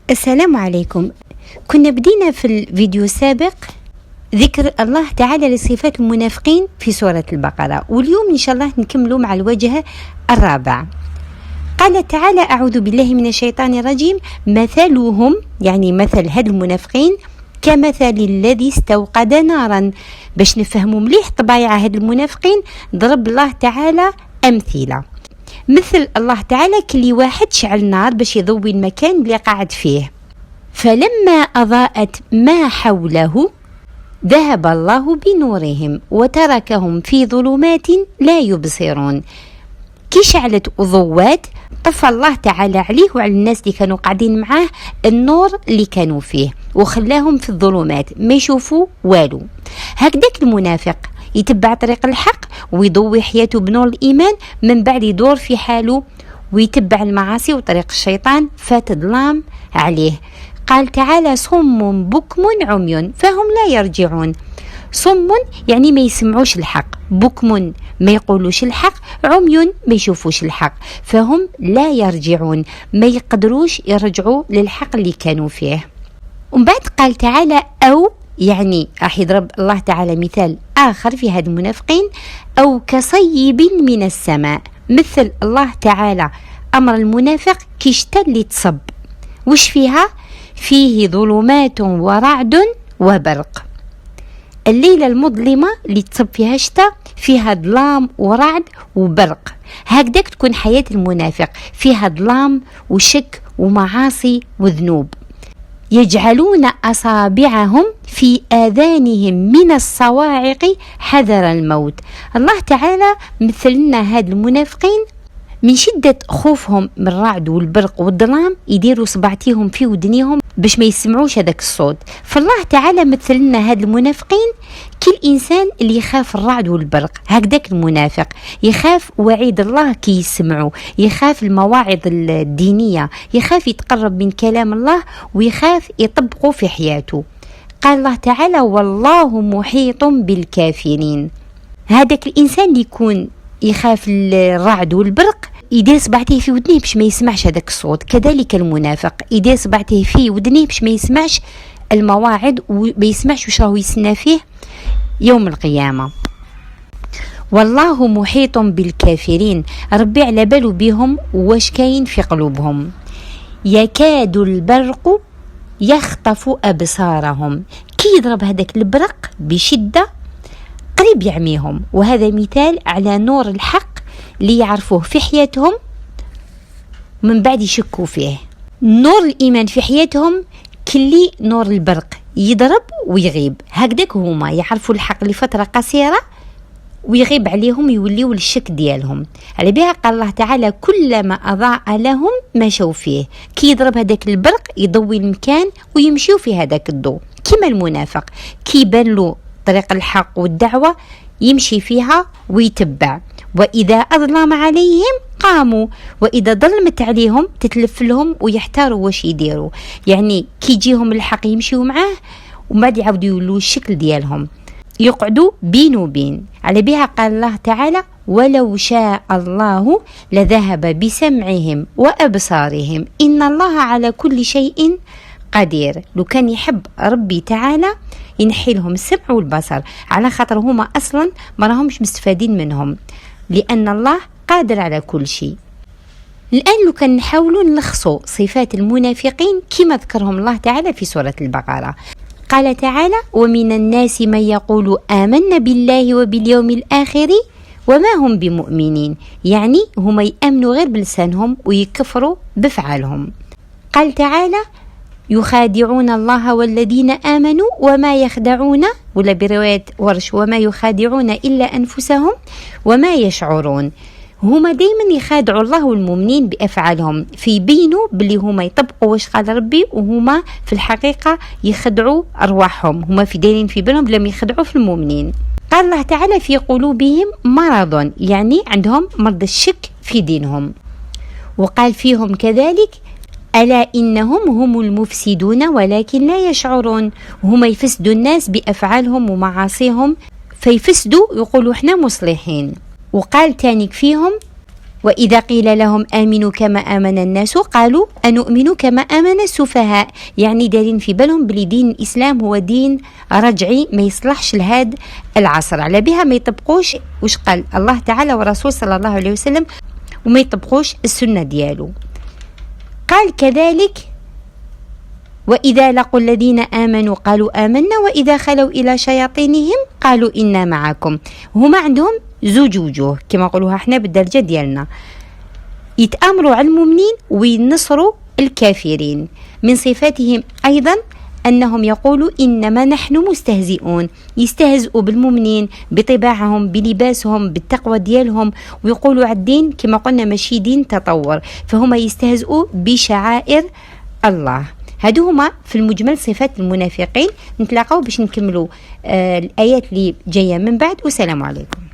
السلام عليكم. كنا بدينا في الفيديو السابق ذكر الله تعالى لصفات المنافقين في سورة البقرة، واليوم إن شاء الله نكمل مع الوجه الرابع. قال تعالى: أعوذ بالله من الشيطان الرجيم. مثلهم، يعني مثل هاد المنافقين، كمثل الذي استوقد نارا. باش نفهموا مليح طبايع هاد المنافقين ضرب الله تعالى أمثلة. مثل الله تعالى كل واحد شعل نار باش يضوي المكان اللي قاعد فيه، فلما أضاءت ما حوله ذهب الله بنورهم وتركهم في ظلمات لا يبصرون. كي شعلت أضوات طفى الله تعالى عليه وعلى الناس اللي كانوا قاعدين معاه النور اللي كانوا فيه وخلاهم في الظلمات ما يشوفوا والو. هكذاك المنافق يتبع طريق الحق ويضوي حياته بنور الإيمان، من بعد يدور في حاله ويتبع المعاصي وطريق الشيطان فتظلام عليه. قال تعالى: صم بكم عمي فهم لا يرجعون. صم يعني ما يسمعوش الحق، بكم ما يقولوش الحق، عمي ما يشوفوش الحق، فهم لا يرجعون ما يقدروش يرجعوا للحق اللي كانوا فيه. ومن بعد قال تعالى: أو يعني راح يضرب الله تعالى مثال آخر في هذا المنافقين، أو كصيب من السماء. مثل الله تعالى أمر المنافق كشتا اللي تصب، وش فيها؟ فيه ظلمات ورعد وبرق. الليلة المظلمة اللي تصب فيها شتا فيها ظلام ورعد وبرق. هكذاك تكون حياة المنافق، فيها ظلام وشك ومعاصي وذنوب. يجعلون أصابعهم في آذانهم من الصواعق حذر الموت. الله تعالى مثل لنا هاد المنافقين من شدة خوفهم من الرعد والبرق والظلام يديروا صبعتيهم في ودنيهم باش ما يسمعوش هذاك الصوت. فالله تعالى مثل لنا هاد المنافقين كل إنسان اللي يخاف الرعد والبرق. هكذاك المنافق يخاف وعيد الله كي يسمعه، يخاف المواعظ الدينية، يخاف يتقرب من كلام الله ويخاف يطبقه في حياته. قال الله تعالى: والله محيط بالكافرين. هذاك الإنسان اللي يكون يخاف الرعد والبرق يدير صبعته في ودنيه باش ما يسمعش هذاك الصوت. كذلك المنافق يدير صبعته في ودنيه باش ما يسمعش المواعظ وما يسمعش وش راهو يسنى فيه يوم القيامة. والله محيط بالكافرين، ربي على باله بهم واش كاين في قلوبهم. يكاد البرق يخطف أبصارهم. كي يضرب هذاك البرق بشدة قريب يعميهم، وهذا مثال على نور الحق اللي يعرفوه في حياتهم من بعد يشكوا فيه. نور الإيمان في حياتهم كلي نور البرق يضرب ويغيب. هكذاك هما يعرفوا الحق لفترة قصيرة ويغيب عليهم يوليوا الشك ديالهم. على بها قال الله تعالى: كلما أضاء لهم مشوا فيه. كي يضرب هذاك البرق يضوي المكان ويمشيوا في هذاك الضوء. كما المنافق كي يبان له طريق الحق والدعوة يمشي فيها ويتبع، وإذا أظلم عليهم قاموا، وإذا ظلمت عليهم تتلف لهم ويحتاروا واش يديروا. يعني كي يجيهم الحق يمشيوا معاه وما بعد يعاودوا يولوا الشكل ديالهم، يقعدوا بين وبين. على بها قال الله تعالى: ولو شاء الله لذهب بسمعهم وأبصارهم إن الله على كل شيء قدير. لو كان يحب ربي تعالى ينحي لهم السمع والبصر، على خاطر هما أصلا ما راهمش مستفادين منهم، لأن الله قادر على كل شيء. الآن لو كان نحاولوا نلخصوا صفات المنافقين كما ذكرهم الله تعالى في سورة البقرة. قال تعالى: ومن الناس من يقول آمنا بالله وباليوم الآخر وما هم بمؤمنين. يعني هم يأمنوا غير بلسانهم ويكفروا بفعالهم. قال تعالى: يخادعون الله والذين آمنوا وما يخدعون، ولا برواية ورش وما يخادعون إلا أنفسهم وما يشعرون. هما دايما يخادعوا الله والمؤمنين بأفعالهم، في بينوا بلي هما يطبقوا واش قال ربي، وهما في الحقيقة يخدعوا أرواحهم. هما في دايرين في بينهم بلهم يخدعوا في المؤمنين. قال الله تعالى: في قلوبهم مرض، يعني عندهم مرض الشك في دينهم. وقال فيهم كذلك: ألا إنهم هم المفسدون ولكن لا يشعرون. هما يفسدوا الناس بأفعالهم ومعاصيهم، فيفسدوا يقولوا احنا مصلحين. وقال تانيك فيهم: وإذا قيل لهم آمنوا كما آمن الناس قالوا أنؤمن كما آمن السفهاء، يعني دارين في بالهم بلي دين الإسلام هو دين رجعي ما يصلحش لهذا العصر، على بها ما يطبقوش وش قال الله تعالى ورسول صلى الله عليه وسلم، وما يطبقوش السنة ديالو. قال كذلك وإذا لقوا الذين آمنوا قالوا آمنا وإذا خلوا إلى شياطينهم قالوا إنا معكم. هما عندهم زوج وجوه كما نقولوها احنا بالدرجة ديالنا، يتآمروا على المؤمنين وينصروا الكافرين. من صفاتهم أيضا أنهم يقولوا إنما نحن مستهزئون، يستهزئوا بالمؤمنين بطباعهم بلباسهم بالتقوى ديالهم، ويقولوا على الدين كما قلنا ماشي دين تطور، فهم يستهزئوا بشعائر الله. هادو هما في المجمل صفات المنافقين. نتلاقاو باش نكملوا الآيات اللي جاية من بعد، والسلام عليكم.